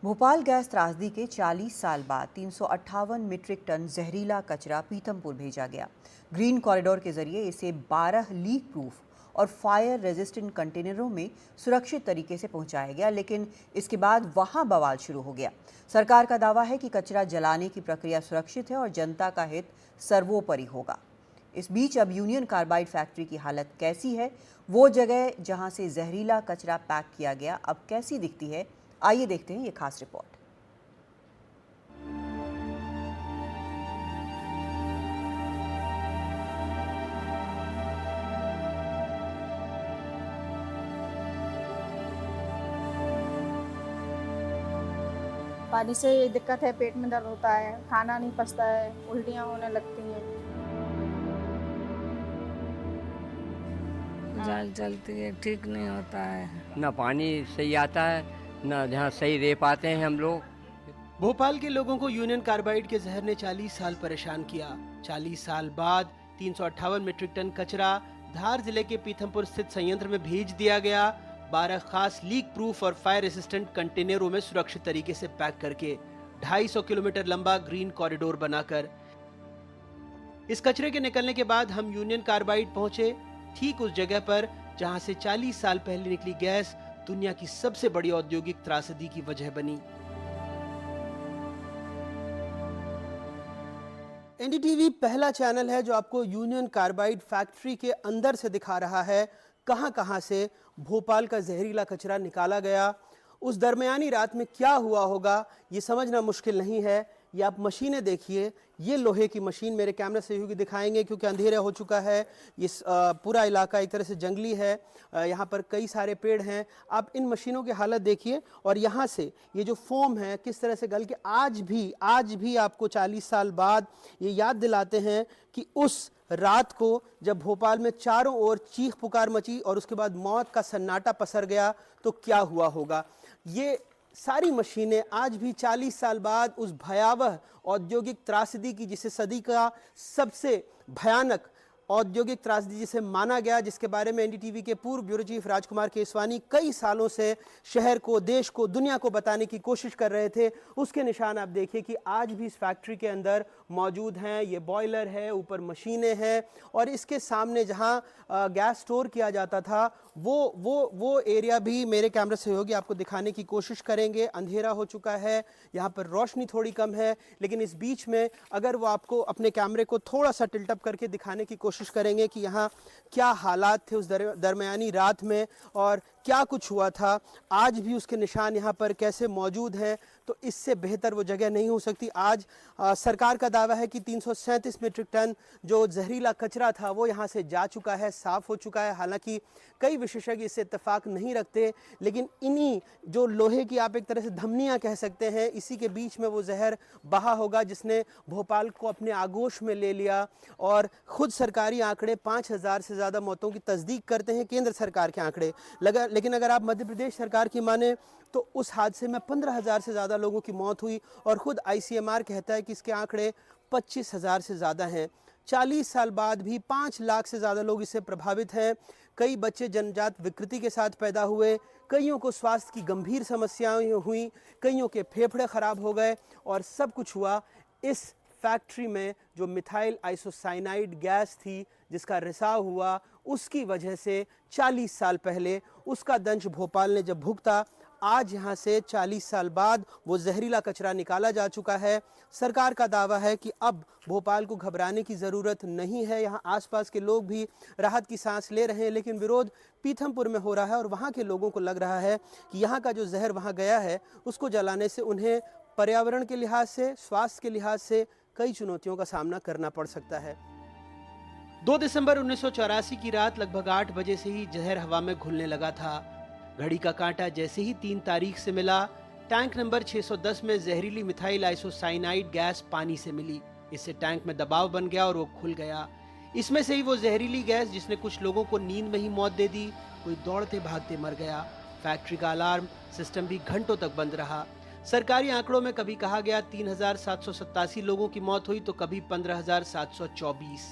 Bhopal gas त्रासदी के 40 साल बाद 358 मीट्रिक टन जहरीला कचरा पीथमपुर भेजा गया। ग्रीन कॉरिडोर के जरिए इसे 12 लीक प्रूफ और फायर रेजिस्टेंट कंटेनरों में सुरक्षित तरीके से पहुंचाया गया, लेकिन इसके बाद वहां बवाल शुरू हो गया। सरकार का दावा है कि कचरा जलाने की प्रक्रिया सुरक्षित है और जनता का हित सर्वोपरि होगा। इस बीच अब यूनियन कार्बाइड फैक्ट्री की हालत कैसी है, वो जगह जहां से जहरीला कचरा पैक किया गया अब कैसी दिखती है, आइए देखते हैं ये खास रिपोर्ट। पानी से ये दिक्कत है, पेट में दर्द होता है, खाना नहीं पचता है, उल्टियाँ होने लगती हैं। जाल चलती है, ठीक नहीं होता है। ना पानी सही आता है, ना जहाँ सही रह पाते हैं हम लोग। भोपाल के लोगों को यूनियन कार्बाइड के जहर ने 40 साल परेशान किया। 40 साल बाद 358 मीट्रिक टन कचरा धार जिले के पीथमपुर स्थित संयंत्र में भेज दिया गया। 12 खास लीक प्रूफ और फायर रेसिस्टेंट कंटेनरों में सुरक्षित तरीके से पैक करके 250 किलोमीटर लंबा ग्रीन कॉरिडोर बनाकर। इस कचरे के निकलने के बाद हम यूनियन कार्बाइड पहुंचे, ठीक उस जगह पर जहां से 40 साल पहले निकली गैस दुनिया की सबसे बड़ी औद्योगिक त्रासदी की वजह बनी। एनडीटीवी पहला चैनल है जो आपको यूनियन कार्बाइड फैक्ट्री के अंदर से दिखा रहा है कहां से भोपाल का जहरीला कचरा निकाला गया। उस दरमियानी रात में क्या हुआ होगा ये समझना मुश्किल नहीं है। ये आप मशीनें देखिए, ये लोहे की मशीन मेरे कैमरा सहयोगी दिखाएंगे क्योंकि अंधेरा हो चुका है। ये पूरा इलाका एक तरह से जंगली है, यहाँ पर कई सारे पेड़ हैं। आप इन मशीनों की हालत देखिए और यहाँ से ये जो फोम है किस तरह से गल के आज भी आपको 40 साल बाद ये याद दिलाते हैं कि उस रात को जब भोपाल में चारों ओर चीख पुकार मची और उसके बाद मौत का सन्नाटा पसर गया तो क्या हुआ होगा। ये सारी मशीनें आज भी 40 साल बाद उस भयावह औद्योगिक त्रासदी की, जिसे सदी का सबसे भयानक औद्योगिक त्रासदी जिसे माना गया, जिसके बारे में एनडीटीवी के पूर्व ब्यूरो चीफ राजकुमार केसवानी कई सालों से शहर को, देश को, दुनिया को बताने की कोशिश कर रहे थे, उसके निशान आप देखिए कि आज भी इस फैक्ट्री के अंदर मौजूद हैं। ये बॉयलर है, ऊपर मशीनें हैं और इसके सामने जहां गैस स्टोर किया जाता था वो एरिया भी मेरे कैमरा सहयोगी आपको दिखाने की कोशिश करेंगे। अंधेरा हो चुका है, यहाँ पर रोशनी थोड़ी कम है, लेकिन इस बीच में अगर वो आपको अपने कैमरे को थोड़ा सा टिल्टअप करके दिखाने की कोशिश करेंगे कि यहाँ क्या हालात थे उस दरमियानी रात में और क्या कुछ हुआ था, आज भी उसके निशान यहाँ पर कैसे मौजूद हैं, तो इससे बेहतर वो जगह नहीं हो सकती। आज सरकार का दावा है कि 337 मीट्रिक टन जो जहरीला कचरा था वो यहाँ से जा चुका है, साफ हो चुका है। हालांकि कई विशेषज्ञ इससे इत्तेफाक नहीं रखते, लेकिन इन्हीं जो लोहे की आप एक तरह से धमनियाँ कह सकते हैं, इसी के बीच में वो जहर बहा होगा जिसने भोपाल को अपने आगोश में ले लिया। और खुद सरकारी आंकड़े 5000 से ज़्यादा मौतों की तस्दीक करते हैं, केंद्र सरकार के आंकड़े लेकिन अगर आप मध्य प्रदेश सरकार की माने तो उस हादसे में 15,000 से ज़्यादा लोगों की मौत हुई और खुद आईसीएमआर कहता है कि इसके आंकड़े 25,000 से ज़्यादा हैं। 40 साल बाद भी 5 लाख से ज़्यादा लोग इससे प्रभावित हैं। कई बच्चे जन्मजात विकृति के साथ पैदा हुए, कईयों को स्वास्थ्य की गंभीर समस्याएं हुई, कईयों के फेफड़े खराब हो गए और सब कुछ हुआ इस फैक्ट्री में जो मिथाइल आइसोसाइनाइड गैस थी जिसका रिसाव हुआ, उसकी वजह से 40 साल पहले उसका दंश भोपाल ने जब भुगता। आज यहाँ से 40 साल बाद वो जहरीला कचरा निकाला जा चुका है। सरकार का दावा है कि अब भोपाल को घबराने की ज़रूरत नहीं है। यहाँ आसपास के लोग भी राहत की सांस ले रहे हैं, लेकिन विरोध पीथमपुर में हो रहा है और वहाँ के लोगों को लग रहा है कि यहाँ का जो जहर वहाँ गया है उसको जलाने से उन्हें पर्यावरण के लिहाज से, स्वास्थ्य के लिहाज से कई चुनौतियों का सामना करना पड़ सकता है। 2 दिसंबर 1984 की रात लगभग 8 बजे से ही जहर हवा में घुलने लगा था। घड़ी का कांटा जैसे ही 3 तारीख से मिला, टैंक नंबर 610 में जहरीली मिथाइल आइसोसाइनाइड गैस पानी से मिली। इससे टैंक में दबाव बन गया और वो खुल गया। इसमें से ही वो जहरीली गैस जिसने कुछ लोगों को नींद में ही मौत दे दी, कोई दौड़ते भागते मर गया। फैक्ट्री का अलार्म सिस्टम भी घंटों तक बंद रहा। सरकारी आंकड़ों में कभी कहा गया 3,787 लोगों की मौत हुई तो कभी 15,724।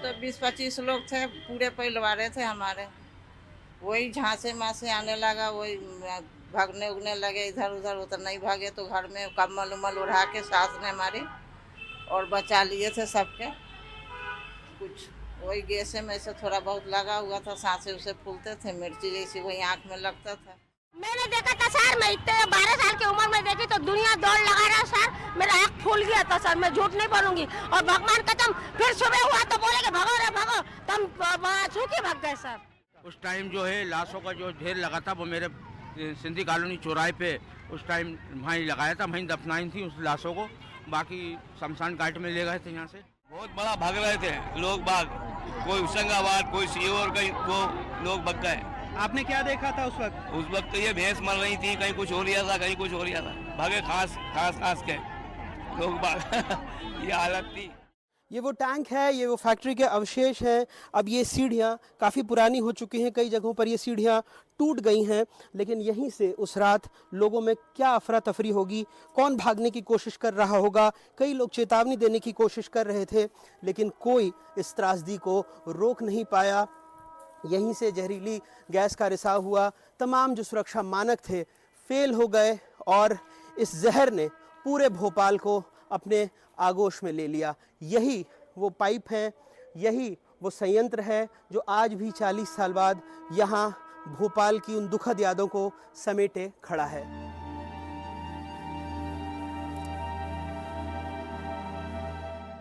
तब 20-25 लोग थे, पूरे परिवार थे हमारे। वही झांसे मासे आने लगा, वही भागने उगने लगे इधर उधर। उधर नहीं भागे तो घर में कम्बल उम्बल उड़ा के सास ने हमारी और बचा लिए थे सबके। कुछ वही गैसे में से थोड़ा बहुत लगा हुआ था, सांसें उसे फूलते थे, मिर्ची जैसी वही आँख में लगता था। मैंने देखा था सर, मैं इतने 12 साल की उम्र में देखी तो दुनिया दौड़ लगा रहा सर, मेरा आँख फूल गया था सर, मैं झूठ नहीं बोलूंगी। और भगवान कसम फिर सुबह हुआ तो बोले कि भगो रे भगो, तम सूखी भाग गए सर। उस टाइम जो है लाशों का जो ढेर लगा था वो मेरे सिंधी कॉलोनी चौराहे पे उस टाइम वहीं लगाया था, वहीं दफनाई थी उस लाशों को। बाकी शमशान घाट में ले गए थे यहाँ से। बहुत बड़ा भाग रहे थे लोग बाग, कोई होशंगाबाद, कोई सीहोर, कहीं वो लोग भाग गए। आपने क्या देखा था उस वक्त? उस वक्त तो ये भैंस मर रही थी, कहीं कुछ हो रहा था, कहीं कुछ हो रहा था, भागे खास खास खास के लोग बाग। ये हालत थी। ये वो टैंक है, ये वो फैक्ट्री के अवशेष हैं। अब ये सीढ़ियाँ काफ़ी पुरानी हो चुकी हैं, कई जगहों पर ये सीढ़ियाँ टूट गई हैं। लेकिन यहीं से उस रात लोगों में क्या अफरा तफरी होगी, कौन भागने की कोशिश कर रहा होगा। कई लोग चेतावनी देने की कोशिश कर रहे थे, लेकिन कोई इस त्रासदी को रोक नहीं पाया। यहीं से जहरीली गैस का रिसाव हुआ, तमाम जो सुरक्षा मानक थे फेल हो गए और इस जहर ने पूरे भोपाल को अपने आगोश में ले लिया। यही वो पाइप है, यही वो संयंत्र है जो आज भी 40 साल बाद यहाँ भोपाल की उन दुखद यादों को समेटे खड़ा है।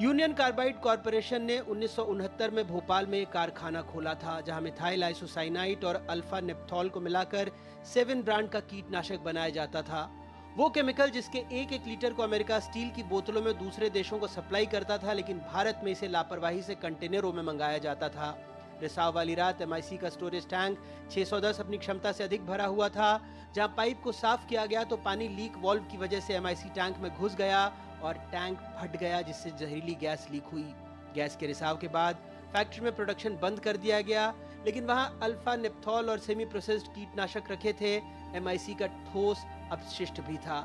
यूनियन कार्बाइड कॉरपोरेशन ने 1969 में भोपाल में एक कारखाना खोला था जहां मिथाइल आइसोसाइनाइट और अल्फा नेप्थॉल को मिलाकर 7 ब्रांड का कीटनाशक बनाया जाता था। वो केमिकल जिसके 1-1 लीटर को अमेरिका स्टील की बोतलों में दूसरे देशों को सप्लाई करता था, लेकिन भारत में इसे लापरवाही से कंटेनरों में मंगाया जाता था। रिसाव वाली रात MIC का स्टोरेज टैंक 610 अपनी क्षमता से अधिक भरा हुआ था। जहां पाइप को साफ किया गया तो पानी लीक वाल्व की वजह से MIC टैंक में घुस गया और टैंक फट गया, जिससे जहरीली गैस लीक हुई। गैस के रिसाव के बाद फैक्ट्री में प्रोडक्शन बंद कर दिया गया, लेकिन वहां अल्फा नेप्थॉल और सेमी प्रोसेस्ड कीटनाशक रखे थे। MIC का ठोस अपशिष्ट भी था।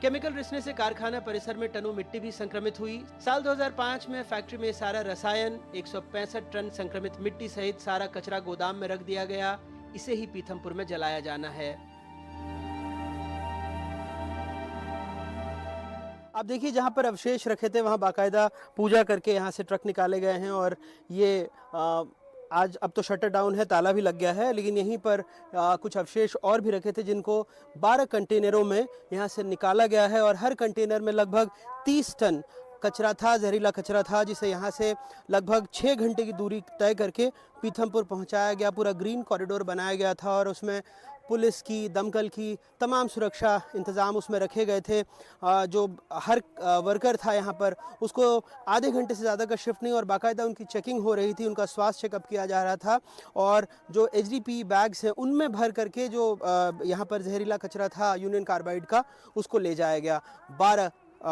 केमिकल रिसने से कारखाना परिसर में टनों मिट्टी भी संक्रमित हुई। साल 2005 में फैक्ट्री में सारा रसायन, 165 टन संक्रमित मिट्टी सहित सारा कचरा गोदाम में रख दिया गया। इसे ही पीथमपुर में जलाया जाना है। आप देखिए, जहाँ पर अवशेष रखे थे वहाँ बाकायदा पूजा करके यहाँ से ट्रक निकाले गए हैं और ये आज अब तो शटर डाउन है, ताला भी लग गया है, लेकिन यहीं पर कुछ अवशेष और भी रखे थे जिनको 12 कंटेनरों में यहाँ से निकाला गया है और हर कंटेनर में लगभग 30 टन कचरा था, जहरीला कचरा था, जिसे यहाँ से लगभग 6 घंटे की दूरी तय करके पीथमपुर पहुँचाया गया। पूरा ग्रीन कॉरिडोर बनाया गया था और उसमें पुलिस की, दमकल की तमाम सुरक्षा इंतज़ाम उसमें रखे गए थे। जो हर वर्कर था यहाँ पर उसको आधे घंटे से ज़्यादा का शिफ्ट नहीं और बाकायदा उनकी चेकिंग हो रही थी, उनका स्वास्थ्य चेकअप किया जा रहा था और जो HDPE बैग्स हैं उनमें भर करके जो यहाँ पर जहरीला कचरा था यूनियन कार्बाइड का, उसको ले जाया गया। 12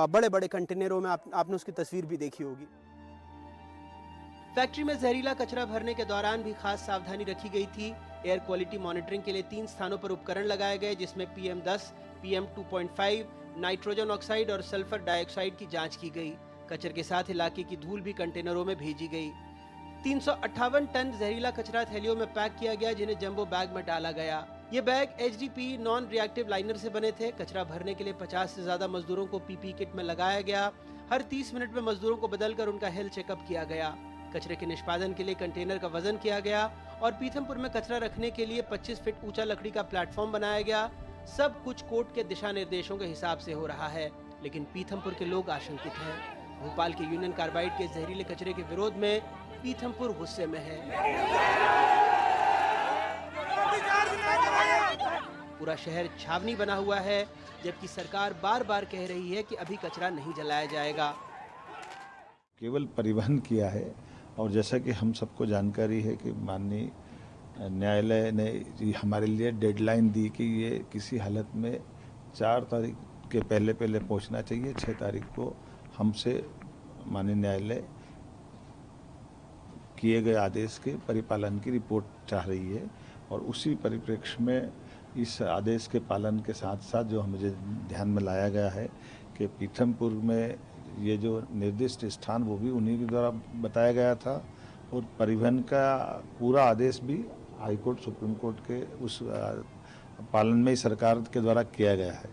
बड़े बड़े कंटेनरों में आपने उसकी तस्वीर भी देखी होगी। फैक्ट्री में जहरीला कचरा भरने के दौरान भी खास सावधानी रखी गई थी। एयर क्वालिटी मॉनिटरिंग के लिए 3 स्थानों पर उपकरण लगाए गए, जिसमें PM10, PM2.5, नाइट्रोजन ऑक्साइड और सल्फर डाइऑक्साइड की जांच की गई। कचरे के साथ इलाके की धूल भी कंटेनरों में भेजी गई। 358 टन जहरीला कचरा थैलियों में पैक किया गया, जिन्हें जंबो बैग में डाला गया। ये bag HDPE non reactive liner से बने थे। कचरा भरने के लिए 50 से ज्यादा मजदूरों को PPE किट में लगाया गया। हर 30 मिनट में मजदूरों को बदलकर उनका हेल्थ चेकअप किया गया। कचरे के निष्पादन के लिए कंटेनर का वजन किया गया और पीथमपुर में कचरा रखने के लिए 25 फीट ऊंचा लकड़ी का प्लेटफॉर्म बनाया गया। सब कुछ कोर्ट के दिशा निर्देशों के हिसाब से हो रहा है, लेकिन पीथमपुर के लोग आशंकित हैं। भोपाल के यूनियन कार्बाइड के जहरीले कचरे के विरोध में पीथमपुर गुस्से में है। पूरा शहर छावनी बना हुआ है, जबकि सरकार बार बार कह रही है कि अभी कचरा नहीं जलाया जाएगा। केवल परिवहन किया है और जैसा कि हम सबको जानकारी है कि माननीय न्यायालय ने हमारे लिए डेडलाइन दी कि ये किसी हालत में 4 तारीख के पहले पहुंचना चाहिए। 6 तारीख को हमसे माननीय न्यायालय किए गए आदेश के परिपालन की रिपोर्ट चाह रही है और उसी परिप्रेक्ष्य में इस आदेश के पालन के साथ साथ जो मुझे ध्यान में लाया गया है कि पीथमपुर में ये जो निर्दिष्ट स्थान वो भी उन्हीं के द्वारा बताया गया था और परिवहन का पूरा आदेश भी हाई कोर्ट सुप्रीम कोर्ट के उस पालन में सरकार के द्वारा किया गया है।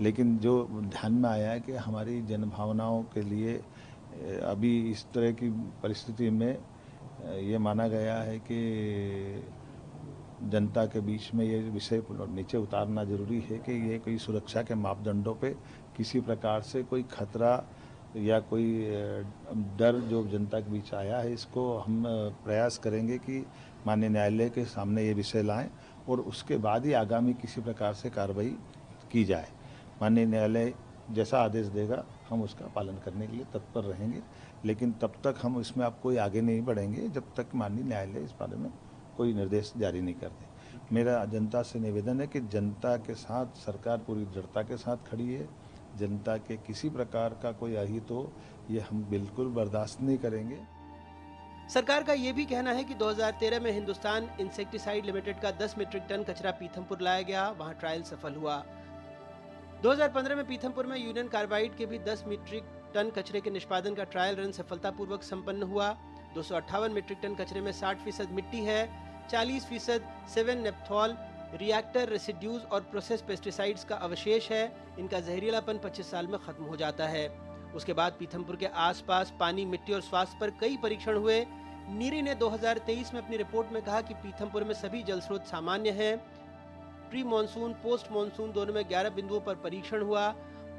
लेकिन जो ध्यान में आया है कि हमारी जनभावनाओं के लिए अभी इस तरह की परिस्थिति में ये माना गया है कि जनता के बीच में ये विषय नीचे उतारना जरूरी है कि ये कोई सुरक्षा के मापदंडों पे किसी प्रकार से कोई खतरा या कोई डर जो जनता के बीच आया है, इसको हम प्रयास करेंगे कि माननीय न्यायालय के सामने ये विषय लाएं और उसके बाद ही आगामी किसी प्रकार से कार्रवाई की जाए। माननीय न्यायालय जैसा आदेश देगा हम उसका पालन करने के लिए तत्पर रहेंगे, लेकिन तब तक हम इसमें अब कोई आगे नहीं बढ़ेंगे जब तक माननीय न्यायालय इस बारे में कोई निर्देश जारी नहीं करते। मेरा जनता से निवेदन है कि जनता के साथ सरकार पूरी दृढ़ता के साथ खड़ी है। जनता के किसी प्रकार का कोई अहित हो ये हम बिल्कुल बर्दाश्त नहीं करेंगे। सरकार का ये भी कहना है कि 2013 में हिंदुस्तान इंसेक्टिसाइड लिमिटेड का 10 मीट्रिक टन कचरा पीथमपुर लाया गया, वहां ट्रायल सफल हुआ। 2015 में पीथमपुर में यूनियन कार्बाइड के भी 10 मीट्रिक टन कचरे के निष्पादन का ट्रायल रन सफलतापूर्वक संपन्न हुआ। 258 मीट्रिक टन कचरे में 60% मिट्टी है, 40% 7-नेप्थॉल रिएक्टर रेसिड्यूज और प्रोसेस पेस्टिसाइड्स का अवशेष है। इनका जहरीलापन 25 साल में खत्म हो जाता है। उसके बाद पीथमपुर के आसपास पानी, मिट्टी और स्वास्थ्य पर कई परीक्षण हुए। नीरी ने 2023 में अपनी रिपोर्ट में कहा कि पीथमपुर में सभी जल स्रोत सामान्य हैं। प्री मानसून, पोस्ट मानसून दोनों में 11 बिंदुओं पर परीक्षण हुआ।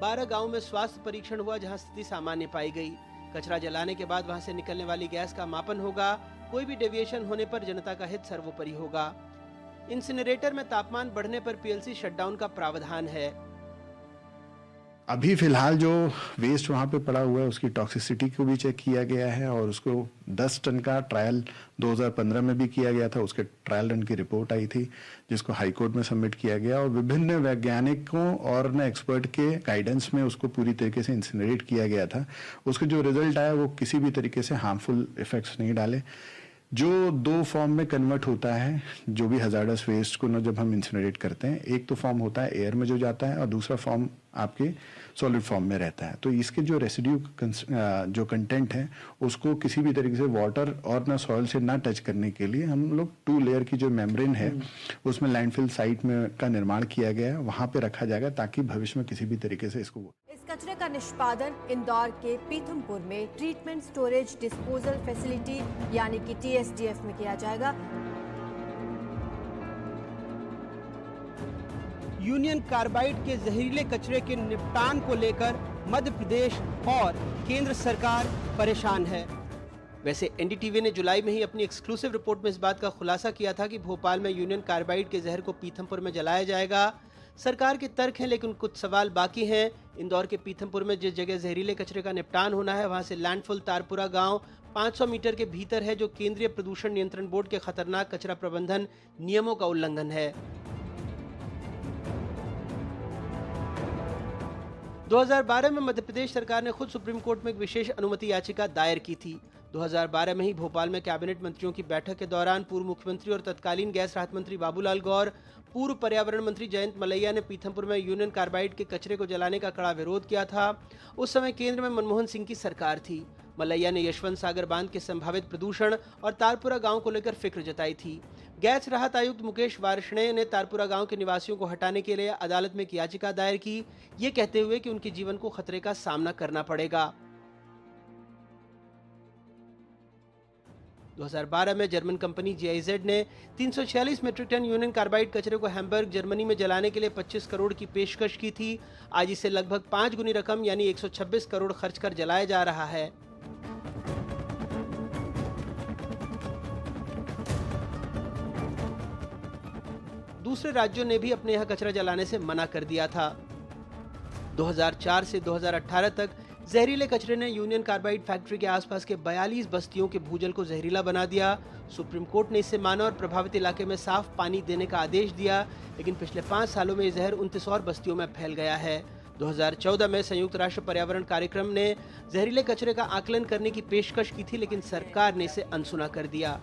12 गाँव में स्वास्थ्य परीक्षण हुआ जहाँ स्थिति सामान्य पाई गई। कचरा जलाने के बाद वहां से निकलने वाली गैस का मापन होगा। कोई भी डेविएशन होने पर जनता का हित सर्वोपरि होगा। इंसिनरेटर में तापमान बढ़ने पर पीएलसी शटडाउन का प्रावधान है। अभी फिलहाल जो वेस्ट वहाँ पे पड़ा हुआ है उसकी टॉक्सिसिटी को भी चेक किया गया है और उसको 10 टन का ट्रायल 2015 में भी किया गया था। उसके ट्रायल रन की रिपोर्ट आई थी जिसको हाई कोर्ट में सबमिट किया गया और विभिन्न वैज्ञानिकों और न एक्सपर्ट के गाइडेंस में उसको पूरी तरीके से इंसिनरेट किया गया था। उसके जो रिजल्ट आया वो किसी भी तरीके से हार्मफुल इफेक्ट्स नहीं डाले। जो 2 फॉर्म में कन्वर्ट होता है जो भी हजार्डस वेस्ट को ना जब हम इंसिनरेट करते हैं, एक तो फॉर्म होता है एयर में जो जाता है और दूसरा फॉर्म आपके सॉलिड फॉर्म में रहता है। तो इसके जो रेसिड्यू जो कंटेंट है उसको किसी भी तरीके से वाटर और ना सॉइल से ना टच करने के लिए हम लोग 2 लेयर की जो मेम्ब्रेन है उसमें लैंडफिल साइट में का निर्माण किया गया है, वहां पे रखा जाएगा ताकि भविष्य में किसी भी तरीके से इसको इस कचरे का निष्पादन इंदौर के पीथमपुर में ट्रीटमेंट स्टोरेज डिस्पोजल फैसिलिटी यानी कि TSDF में किया जाएगा। यूनियन कार्बाइड के जहरीले कचरे के निपटान को लेकर मध्य प्रदेश और केंद्र सरकार परेशान है। वैसे एनडीटीवी ने जुलाई में ही अपनी एक्सक्लूसिव रिपोर्ट में इस बात का खुलासा किया था कि भोपाल में यूनियन कार्बाइड के जहर को पीथमपुर में जलाया जाएगा। सरकार के तर्क हैं लेकिन कुछ सवाल बाकी हैं। इंदौर के पीथमपुर में जिस जगह जहरीले कचरे का निपटान होना है वहां से लैंडफिल तारपुरा गांव 500 मीटर के भीतर है, जो केंद्रीय प्रदूषण नियंत्रण बोर्ड के खतरनाक कचरा प्रबंधन नियमों का उल्लंघन है। 2012 में मध्य प्रदेश सरकार ने खुद सुप्रीम कोर्ट में एक विशेष अनुमति याचिका दायर की थी। 2012 में ही भोपाल में कैबिनेट मंत्रियों की बैठक के दौरान पूर्व मुख्यमंत्री और तत्कालीन गैस राहत मंत्री बाबूलाल गौर, पूर्व पर्यावरण मंत्री जयंत मलैया ने पीथमपुर में यूनियन कार्बाइड के कचरे को जलाने का कड़ा विरोध किया था। उस समय केंद्र में मनमोहन सिंह की सरकार थी। मलैया ने यशवंत सागर बांध के संभावित प्रदूषण और तारपुरा गांव को लेकर फिक्र जताई थी। गैस राहत आयुक्त मुकेश वार्ष्णेय ने तारपुरा गांव के निवासियों को हटाने के लिए अदालत में एक याचिका दायर की, ये कहते हुए कि उनके जीवन को खतरे का सामना करना पड़ेगा। 2012 में जर्मन कंपनी GIZ ने 346 मीट्रिक टन यूनियन कार्बाइड कचरे को हैम्बर्ग जर्मनी में जलाने के लिए 25 करोड़ की पेशकश की थी। आज इसे लगभग 5 गुनी रकम यानी 126 करोड़ खर्च कर जलाया जा रहा है। दूसरे राज्यों ने भी अपने यहाँ कचरा जलाने से मना कर दिया था। 2004 से 2018 तक जहरीले कचरे ने यूनियन कार्बाइड फैक्ट्री के आसपास के 42 बस्तियों के भूजल को जहरीला बना दिया। सुप्रीम कोर्ट ने इसे माना और प्रभावित इलाके में साफ पानी देने का आदेश दिया, लेकिन पिछले 5 सालों में यह जहर 29 और बस्तियों में फैल गया है। 2014 में संयुक्त राष्ट्र पर्यावरण कार्यक्रम ने जहरीले कचरे का आकलन करने की पेशकश की थी, लेकिन सरकार ने इसे अनसुना कर दिया।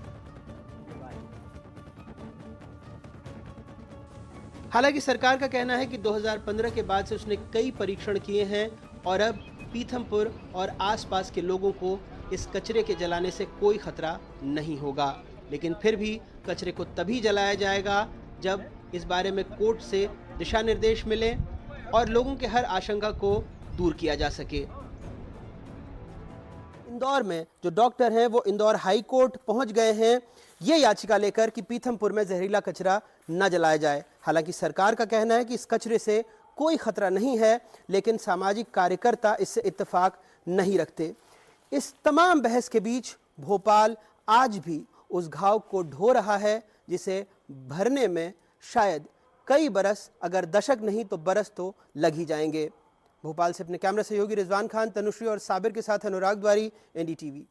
हालांकि सरकार का कहना है कि 2015 के बाद से उसने कई परीक्षण किए हैं और अब पीथमपुर और आसपास के लोगों को इस कचरे के जलाने से कोई खतरा नहीं होगा, लेकिन फिर भी कचरे को तभी जलाया जाएगा जब इस बारे में कोर्ट से दिशा निर्देश मिले और लोगों के हर आशंका को दूर किया जा सके। इंदौर में जो डॉक्टर हैं वो इंदौर हाई कोर्ट पहुंच गए हैं ये याचिका लेकर कि पीथमपुर में जहरीला कचरा न जलाया जाए। हालांकि सरकार का कहना है कि इस कचरे से कोई खतरा नहीं है, लेकिन सामाजिक कार्यकर्ता इससे इत्तेफाक नहीं रखते। इस तमाम बहस के बीच भोपाल आज भी उस घाव को ढो रहा है जिसे भरने में शायद कई बरस, अगर दशक नहीं तो बरस तो लग ही जाएंगे। भोपाल से अपने कैमरा सहयोगी रिजवान खान, तनुश्री और साबिर के साथ अनुराग द्वारी, NDTV।